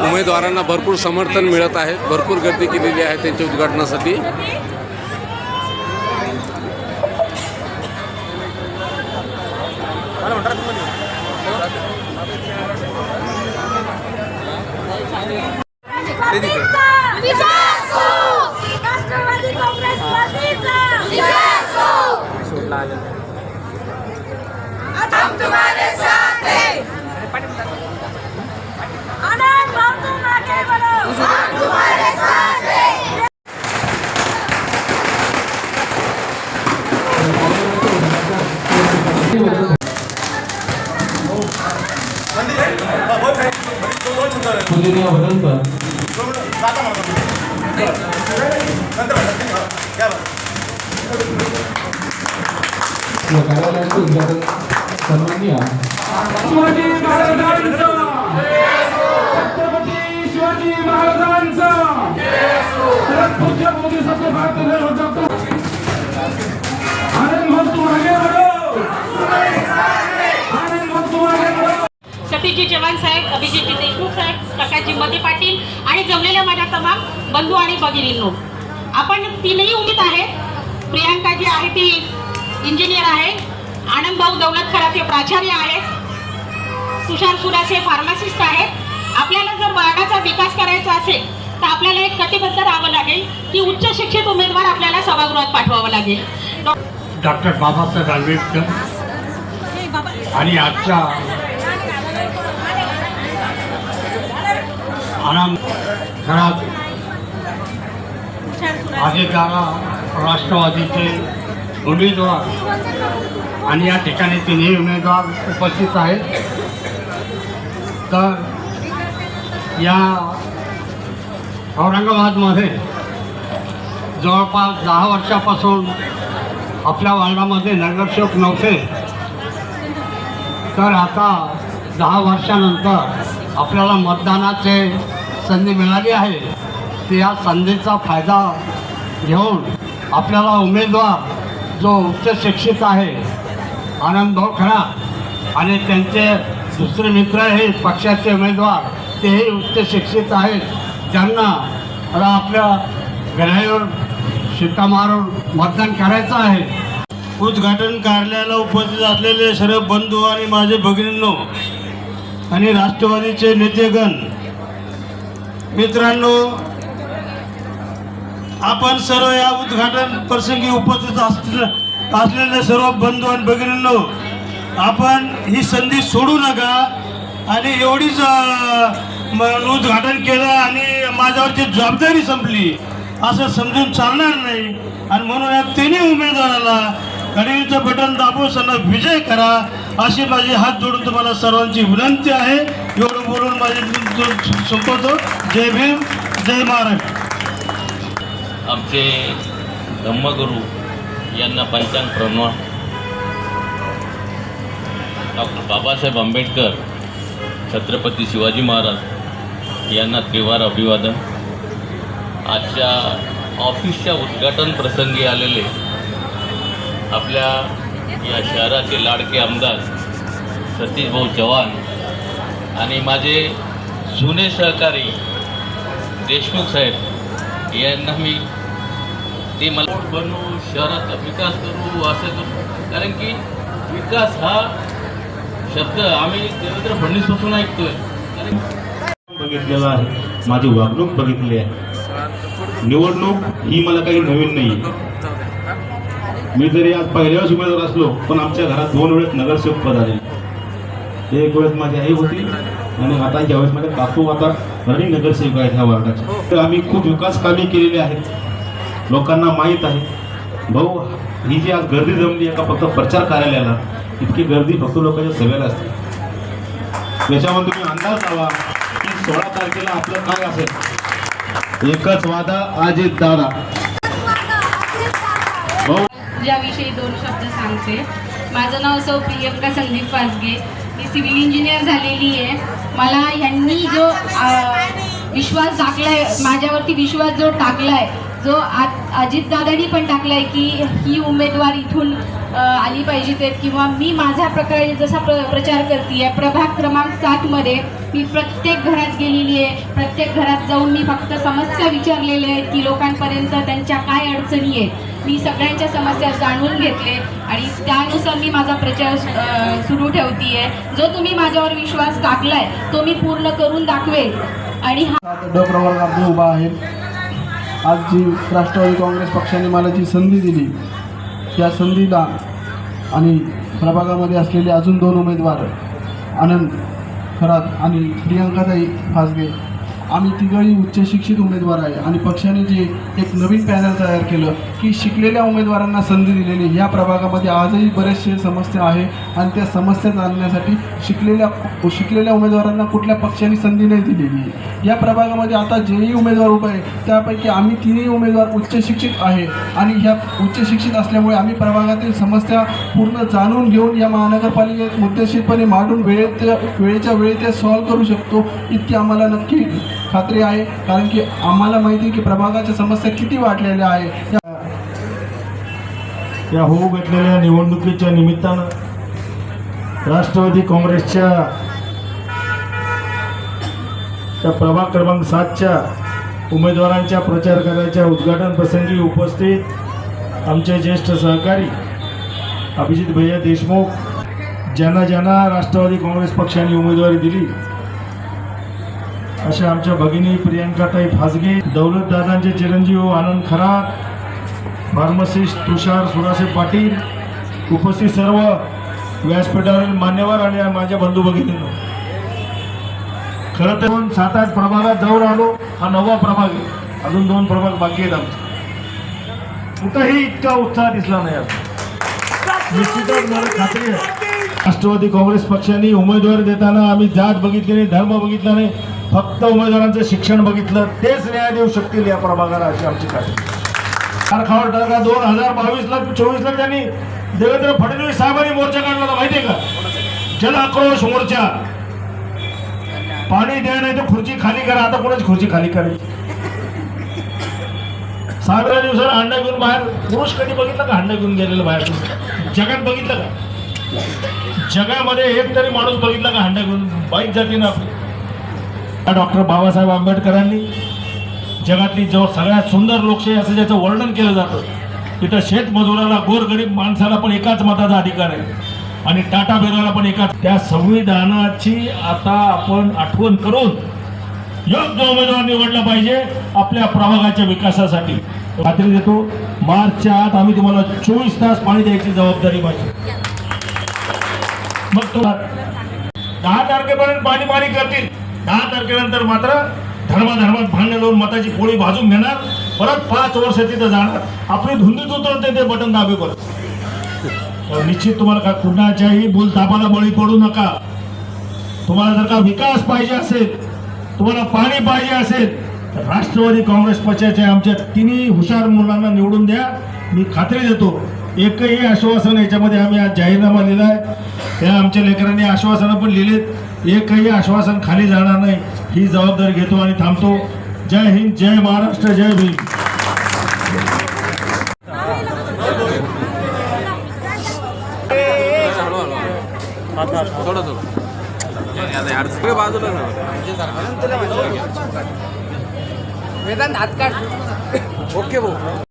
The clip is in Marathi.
उमेदवारांना भरपूर समर्थन मिळत आहे, भरपूर गर्दी केलेली आहे त्यांच्या उद्घाटनासाठी। हम तुम्हारे साथ हैं। आनंद भाव तुम आगे बढ़ो, हम तुम्हारे साथ हैं। पूजनीय वदनकर कार्यालयाचे उद्घाटन सन्माननीय शिवाजी महाराजांचा, छत्रपती शिवाजी महाराजांचा, पूज्य बोधिसत्व भारत आनंद भाव तुम आगे बढ़ो, आनंद भाव तुम आगे बढ़ो। सतीजी चव्हाण साहेब, अभिजित देशमुख साहेब, प्रकाशजी मध्ये पाटील आणि जमलेल्या माझ्या तमाम बंधू आणि भगिनींनो, आपण तीनही उमेद आहेत। प्रियांका जी आहे ती इंजिनियर आहे, आनंद भाऊ दौलत खराते प्राचार्य आहेत, तुषार सुरासे फार्मासिस्ट आहेत। आपल्याला जर वार्डाचा विकास करायचा असेल तर आपल्याला एक कटिबद्ध राहावं लागेल की उच्च शिक्षित उमेदवार आपल्याला सभागृहात पाठवावं लागेल। डॉक्टर बाबासाहेब आंबेडकर आणि आजच्या आनंद खरात आगेदारा राष्ट्रवादीचे उमेदवार आणि या ठिकाणी तिन्ही उमेदवार उपस्थित आहेत। तर या औरंगाबादमध्ये जवळपास 10 वर्षापासून आपल्या वार्डामध्ये नगरसेवक नव्हते, तर आता 10 वर्षानंतर आपल्याला मतदानाचे संधी मिळाली आहे। तर या संधीचा फायदा घेऊन आपल्याला उमेदवार जो उच्च शिक्षित आहे आनंद भाऊ खरात आणि त्यांचे दुसरे मित्र हे पक्षाचे उमेदवार तेही उच्च शिक्षित आहेत, ज्यांना आता आपल्या घरावर शिक्का मारून मतदान करायचं आहे। उद्घाटन कार्यालयाला उपस्थित असलेले सर्व बंधू आणि माझे भगिनींनो आणि राष्ट्रवादीचे नेतेगण मित्रांनो, आपण सर्व या उद्घाटन प्रसंगी उपस्थित असलेले सर्व बंधू आणि भगिनींनो, आपण ही संधी सोडू नका आणि एवढीच उद्घाटन केलं आणि माझ्यावरची जबाबदारी संपली असं समजून चालणार नाही। आणि म्हणून या तिन्ही उमेदवाराला घड्याळीचं बटन दाबून त्यांना विजय करा अशी माझी हात जोडून तुम्हाला सर्वांची विनंती आहे। एवढं बोलून माझे संपवतो। जय भीम, जय महाराष्ट्र। आमचे धम्मगुरू यांना पंचांग प्रणव, डॉक्टर बाबासाहेब आंबेडकर, छत्रपती शिवाजी महाराज यांना त्रिवार अभिवादन। आजच्या ऑफिसच्या उद्घाटन प्रसंगी आलेले आपल्या या शहराचे लाडके आमदार सतीश भाऊ चव्हाण आणि माझे जुने सहकारी देशमुख साहेब यांना मी ते मला बनवू, शहराचा विकास करू असं करू, कारण की विकास हा शब्द आम्ही देवेंद्र फडणवीसपासून ऐकतोय। बघितलेला आहे, माझी वागणूक बघितली आहे। निवडणूक ही मला काही नवीन नाही। मी जरी आज पहिल्या वेळेस उमेदवार असलो पण आमच्या घरात 2 वेळेस नगरसेवक पद आले। एक वेळेस माझी आई होती आणि आता ज्यावेळेस माझे काकू आता रनिंग नगरसेवक आहेत ह्या वार्डाचे। तर आम्ही खूप विकास कामे केलेली आहेत, लोकांना माहीत आहे। भाऊ, ही जी आज गर्दी जमली आहे का फक्त प्रचार कार्यालयाला, इतकी गर्दी फक्त लोकांच्या सभेला असते। त्याच्यामध्ये तुम्ही अंदाज लावा की 16 तारखेला आपलं काय असेल। एकच वादा, अजित दादा। ज्याविषयी 2 शब्द सांगते। माझं नाव सौ प्रियंका संदीप वासगे, मी सिव्हिल इंजिनियर झालेली आहे। मला ह्यांनी जो विश्वास टाकलाय, माझ्यावरती विश्वास जो टाकलाय, जो अजितदादांनी पण टाकलाय की ही उमेदवार इथून आली पाहिजे ते, किंवा मी माझ्या प्रकारे जसा प्रचार करते आहे प्रभाग क्रमांक 7मध्ये मी प्रत्येक घरात गेलेली आहे. प्रत्येक घरात जाऊन मी फक्त समस्या विचारलेल्या आहेत की लोकांपर्यंत त्यांच्या काय अडचणी आहेत. मी सगळ्यांच्या समस्या जाणून घेतले आणि त्यानुसार मी माझा प्रचार सुरू ठेवते आहे. जो तुम्ही माझ्यावर विश्वास टाकलाय तो मी पूर्ण करून दाखवेल. आणि हा ड प्रवर्गामध्ये उभा आहे. आज जी राष्ट्रवादी काँग्रेस पक्षाने मला जी संधी दिली, या संधीला आणि प्रभागामध्ये असलेले अजून 2 उमेदवार आनंद खरात आणि प्रियंकाताई फासगे, आम्ही तिघही उच्च शिक्षित उमेदवार आहे. आणि पक्षाने जे एक नवीन पॅनल तयार केलं की शिकलेल्या उमेदवारांना संधी दिलेली, या प्रभागामध्ये आजही बरेचसे समस्या आहे आणि त्या समस्या जाणण्यासाठी शिकलेल्या उमेदवारांना कुठल्या पक्षाने संधी नाही दिलेली. या प्रभागामध्ये आता जेही उमेदवार उभे आहे त्यापैकी आम्ही 3ही उमेदवार उच्च शिक्षित आहे आणि ह्या उच्च शिक्षित असल्यामुळे आम्ही प्रभागातील समस्या पूर्ण जाणून घेऊन या महानगरपालिकेत मुद्देशीरपणे मांडून वेळेच्या वेळी ते सॉल्व्ह करू शकतो इतकी आम्हाला नक्की खात्री आहे. कारण की आम्हाला माहिती आहे की प्रभागाच्या समस्या किती वाढलेल्या आहे. या होऊ घातलेल्या निवडणुकीच्या निमित्तानं राष्ट्रवादी काँग्रेसच्या त्या प्रभाग क्रमांक 7च्या उमेदवारांच्या प्रचार कार्याच्या उद्घाटन प्रसंगी उपस्थित आमचे ज्येष्ठ सहकारी अभिजित भैया देशमुख, ज्यांना राष्ट्रवादी काँग्रेस पक्षाने उमेदवारी दिली अशा आमच्या भगिनी प्रियंकाताई फासगे, दौलतदादांचे चिरंजीव आनंद खरात, फार्मसिस्ट तुषार सुरासे पाटील, उपस्थित सर्व व्यासपीठावरील मान्यवर आणि माझ्या बंधू भगिनींनो, खरं तर 7-8 प्रभागात जाऊन आलो. हा 9वा प्रभाग आहे. अजून 2 प्रभाग बाकी आहेत आमचे. कुठंही इतका उत्साह दिसला नाही. निश्चितच मला खात्री आहे राष्ट्रवादी काँग्रेस पक्षाने उमेदवारी देताना आम्ही जात बघितली नाही, धर्म बघितला नाही, फक्त उमेदवारांचं शिक्षण बघितलं. तेच न्याय देऊ शकतील या प्रभागाला अशी आमची खात्री. कारखावर टाका 2022ला 24ला त्यांनी देवेंद्र फडणवीस साहेबांनी मोर्चा काढला होता माहितीये का? जन आक्रोश मोर्चा. पाणी द्या नाही तर खुर्ची खाली करा. आता कोणाची खुर्ची खाली करायची? 7 दिवसाला अंडा घेऊन बाहेर. पुरुष कधी बघितलं का अंडा घेऊन गेलेलं बाहेर? जगात बघितलं का? जगामध्ये एक तरी माणूस बघितला का अंडा घेऊन? बाईक जाते ना आपली. डॉक्टर बाबासाहेब आंबेडकरांनी जगातली जो सगळ्यात सुंदर लोकशाही असं ज्याचं वर्णन केलं जातं, तिथं शेतमजुराला गोरगरीब माणसाला पण एकाच मताचा अधिकार आहे आणि टाटा बिर्लाला पण एकाच. त्या संविधानाची आता आपण आठवण करून योग्य उमेदवार निवडला पाहिजे आपल्या प्रभागाच्या विकासासाठी. खात्री देतो मार्चच्या आत आम्ही तुम्हाला 24 तास पाणी द्यायची जबाबदारी माझी. मग तुम्हाला 10 तारखेपर्यंत पाणी करतील. 10 तारखेनंतर मात्र धर्मात भांडण लावून मताची पोळी भाजून घेणार. परत 5 वर्ष तिथं जाणार. आपली धुंदीच उतरते ते बटन दाबे परत. निश्चित तुम्हाला कुणाच्याही भूलथापाला बळी पडू नका. तुम्हाला जर का विकास पाहिजे असेल, तुम्हाला पाणी पाहिजे असेल, तर राष्ट्रवादी काँग्रेस पक्षाच्या आमच्या 3ही हुशार मुलांना निवडून द्या. मी खात्री देतो एकही आश्वासन याच्यामध्ये आम्ही आज जाहीरनामा लिहिलाय. त्या आमच्या लेकरांनी आश्वासनं पण लिहिलेत. एकही आश्वासन खाली जाणार नाही ही जबाबदारी घेतो आणि थांबतो. जय हिंद, जय महाराष्ट्र, जय भीम. बाजूला वेदांत हात काढ. ओके भाऊ.